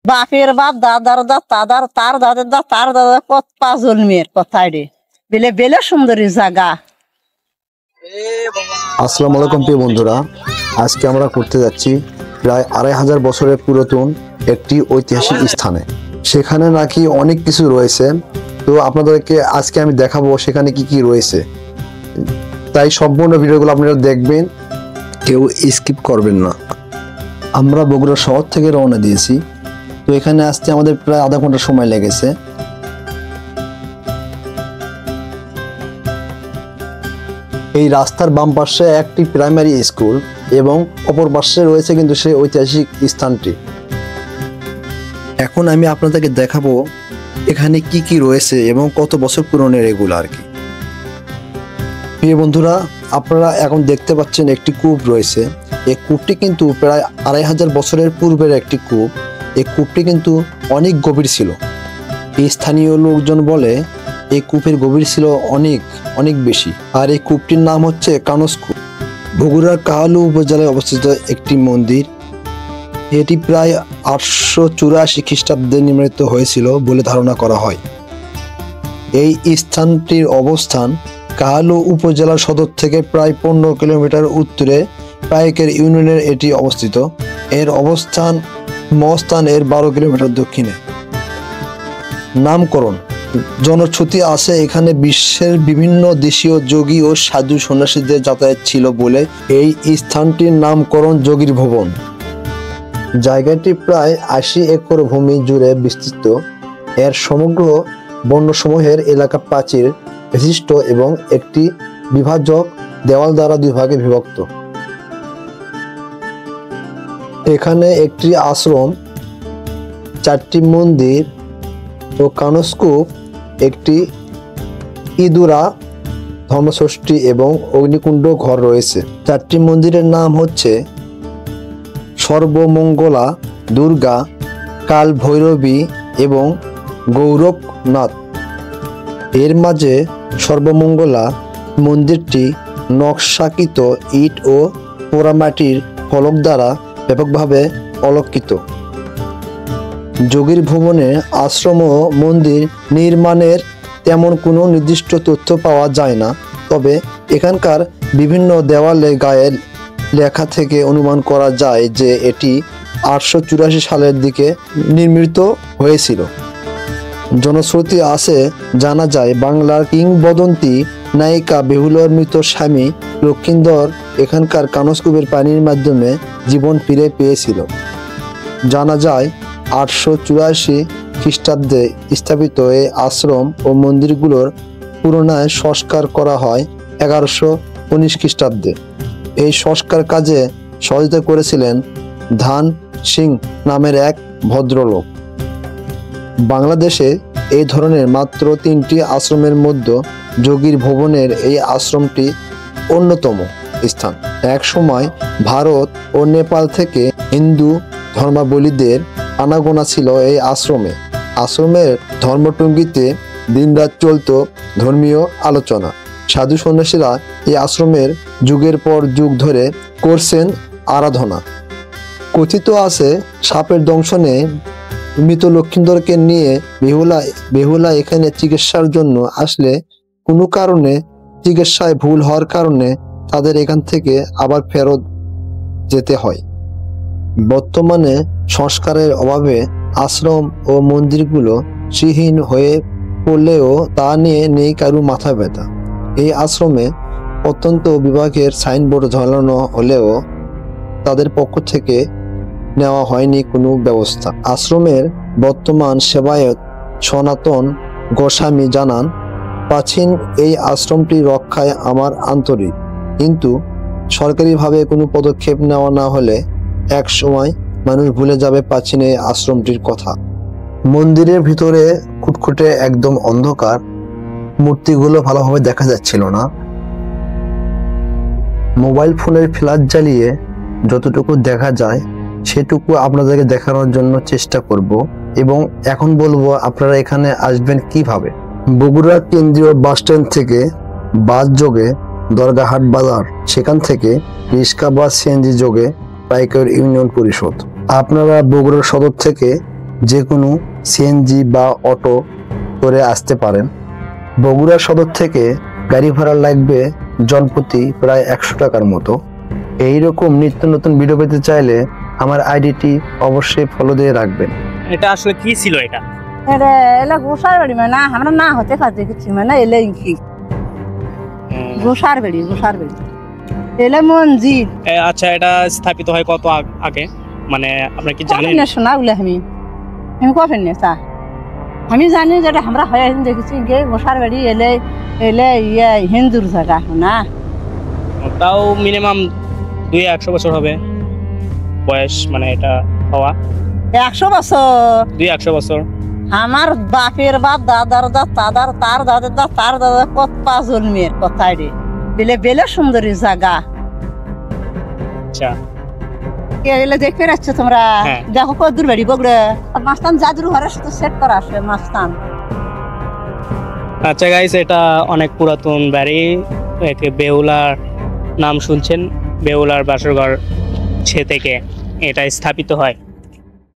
বাপের বাপ দাদার দা তাদার তার দাদের দা তার দাদা কত পাঁচজন মেয়ের কথাই রে বেলে বেলে সুন্দরী জায়গা। আসসালামু আলাইকুম প্রিয় বন্ধুরা, আজকে আমরা ঘুরতে যাচ্ছি প্রায় 2500 বছরের পুরাতন একটি ঐতিহাসিক স্থানে। সেখানে নাকি অনেক কিছু রয়েছে, তো আপনাদেরকে আজকে আমি দেখাবো সেখানে কি কি রয়েছে। তাই সম্পূর্ণ ভিডিওগুলো আপনারা দেখবেন, কেউ স্কিপ করবেন না। আমরা বগুড়া শহর থেকে রওনা দিয়েছি, তো এখানে আসতে আমাদের প্রায় আধা ঘন্টা সময় লেগেছে। এই রাস্তার বাম পাশে একটি প্রাইমারি স্কুল এবং অপর পাশে রয়েছে কিন্তু সেই ঐতিহাসিক স্থানটি। এখন আমি আপনাদেরকে দেখাবো এখানে কি কি রয়েছে এবং কত বছর পুরনো এগুলো আর কি। প্রিয় বন্ধুরা, আপনারা এখন দেখতে পাচ্ছেন একটি কূপ রয়েছে। এই কূপটি কিন্তু প্রায় 2500 বছরের পূর্বের একটি কূপ। এই কূপটি কিন্তু অনেক গভীর ছিল। এই স্থানীয় লোকজন বলে এই কূপের গভীর ছিল অনেক অনেক বেশি। আর এই কূপটির নাম হচ্ছে কানস কূপ। বগুড়ার কাহালু উপজেলায় অবস্থিত একটি মন্দির। এটি প্রায় 884 খ্রিস্টাব্দে নির্মিত হয়েছিল বলে ধারণা করা হয়। এই স্থানটির অবস্থান কাহালু উপজেলার সদর থেকে প্রায় 15 কিলোমিটার উত্তরে পাইকের ইউনিয়নের এটি অবস্থিত। এর অবস্থান মহস্থান এর 12 কিলোমিটার দক্ষিণে। নামকরণ জনশ্রুতি আছে এখানে বিশ্বের বিভিন্ন দেশীয় যোগী ও সাধু সন্ন্যাসীদের যাতায়াত ছিল বলে এই স্থানটির নামকরণ যোগীর ভবন। জায়গাটি প্রায় 80 একর ভূমি জুড়ে বিস্তৃত। এর সমগ্র বর্ণসমূহের এলাকা প্রাচীর বিশিষ্ট এবং একটি বিভাজক দেওয়াল দ্বারা দুই ভাগে বিভক্ত। এখানে একটি আশ্রম, 4টি মন্দির ও কানসকূপ, একটি ইদুরা ধর্মষষ্ঠী এবং অগ্নিকুণ্ড ঘর রয়েছে। 4টি মন্দিরের নাম হচ্ছে সর্বমঙ্গলা, দুর্গা, কাল ভৈরবী এবং গৌরবনাথ। এর মাঝে সর্বমঙ্গলা মন্দিরটি নকশাকৃত ইট ও পোড়ামাটির ফলক দ্বারা ব্যাপকভাবে অলঙ্কৃত। যোগীর ভবনে আশ্রম ও মন্দির নির্মাণের তেমন কোনো নির্দিষ্ট তথ্য পাওয়া যায় না, তবে এখানকার বিভিন্ন দেওয়ালে গায়ে লেখা থেকে অনুমান করা যায় যে এটি 884 সালের দিকে নির্মিত হয়েছিল। জনশ্রুতি আছে, জানা যায় বাংলার কিংবদন্তি নায়িকা বেহুলার মৃত স্বামী লক্ষিন্দর এখানকার কানসকূপের পানির মাধ্যমে জীবন ফিরে পেয়েছিল। জানা যায় 884 খ্রিস্টাব্দে স্থাপিত এই আশ্রম ও মন্দিরগুলোর পুনরায় সংস্কার করা হয় 1119 খ্রিস্টাব্দে। এই সংস্কার কাজে সহযোগিতা করেছিলেন ধান সিং নামের এক ভদ্রলোক। বাংলাদেশে এই ধরনের মাত্র 3টি আশ্রমের মধ্যে যোগীর ভবনের এই আশ্রমটি অন্যতম স্থান। এক সময় ভারত ও নেপাল থেকে হিন্দু ধর্মাবলম্বীদের আনাগোনা ছিল এই আশ্রমে। আশ্রমের ধর্মটঙ্গিতে দিনরাত চলত ধর্মীয় আলোচনা। সাধু সন্ন্যাসীরা এই আশ্রমের যুগের পর যুগ ধরে করছেন আরাধনা। কথিত আছে সাপের দংশনে মৃত লক্ষিন্দরকে নিয়ে বেহুলা এখানে চিকিৎসার জন্য আসলে কোনো কারণে চিকিৎসায় ভুল হওয়ার কারণে তাদের এখান থেকে আবার ফেরত যেতে হয়। বর্তমানে সংস্কারের অভাবে আশ্রম ও মন্দিরগুলো শ্রীহীন হয়ে পড়লেও তা নিয়ে নেই কারো মাথা ব্যথা। এই আশ্রমে অত্যন্ত বিভাগের সাইনবোর্ড ঝালানো হলেও তাদের পক্ষ থেকে নেওয়া হয়নি কোনো ব্যবস্থা। আশ্রমের বর্তমান সেবায়ত সনাতন গোস্বামী জানান, প্রাচীন এই আশ্রমটি রক্ষায় আমার আন্তরিক, কিন্তু সরকারিভাবে কোনো পদক্ষেপ নেওয়া না হলে এক সময় মানুষ ভুলে যাবে প্রাচীন এই আশ্রমটির কথা। মন্দিরের ভিতরে খুটখুটে একদম অন্ধকার, মূর্তিগুলো ভালোভাবে দেখা যাচ্ছিল না। মোবাইল ফোনের ফ্ল্যাশ জ্বালিয়ে যতটুকু দেখা যায় সেটুকু আপনাদেরকে দেখানোর জন্য চেষ্টা করব এবং এখন বলবো আপনারা এখানে আসবেন কিভাবে। বগুড়া কেন্দ্রীয় বাস স্ট্যান্ড থেকে বাস যোগে দরগাহাট বাজার, সেখান থেকে রিক্সা বা সিএনজি যোগে পাইকার ইউনিয়ন পরিষদ। আপনারা বগুড়া সদর থেকে যে কোনো সিএনজি বা অটো করে আসতে পারেন। বগুড়া সদর থেকে গাড়ি ভাড়া লাগবে জনপ্রতি প্রায় 100 টাকার মতো। এইরকম নিত্য নতুন ভিডিও পেতে চাইলে আমার আইডিটি অবশ্যই ফলো দিয়ে রাখবেন। এটা আসলে কি ছিল এটা? এটা এলে গোসার বাড়ি মানে আমরা না হতে কাজে কিছু মানে এলে কি গোসার বাড়ি এলে মন্দির। আচ্ছা, এটা স্থাপিত হয় কত আগে, মানে আপনারা কি জানেন? না শোনা বলে আমি কফেন না চা আমি জানি যেটা আমরা হয় দেখেছি গে গোসার বাড়ি এলে ইয়ে হিন্দুর জায়গা না, তাও মিনিমাম 200 বছর হবে বয়স, মানে এটা হওয়া 100 বছর। 200 বছর। আমার বাপের বাপ দাদার দাদার তার দাদার তার দাদা কত পা জন্মের কোথায় রে বেলে সুন্দরী জায়গা। আচ্ছা, এগুলো দেখতে পাচ্ছ তোমরা? হ্যাঁ। দেখো কদ্দুর বাড়ি বগুড়া। মাস্তান জাদুর ঘরের সাথে সেট করা আছে মাস্তান। আচ্ছা গাইস, এটা অনেক পুরাতন বাড়ি। একে বেহুলার নাম শুনছেন, বেহুলার বাসরঘর থেকে এটা স্থাপিত হয়।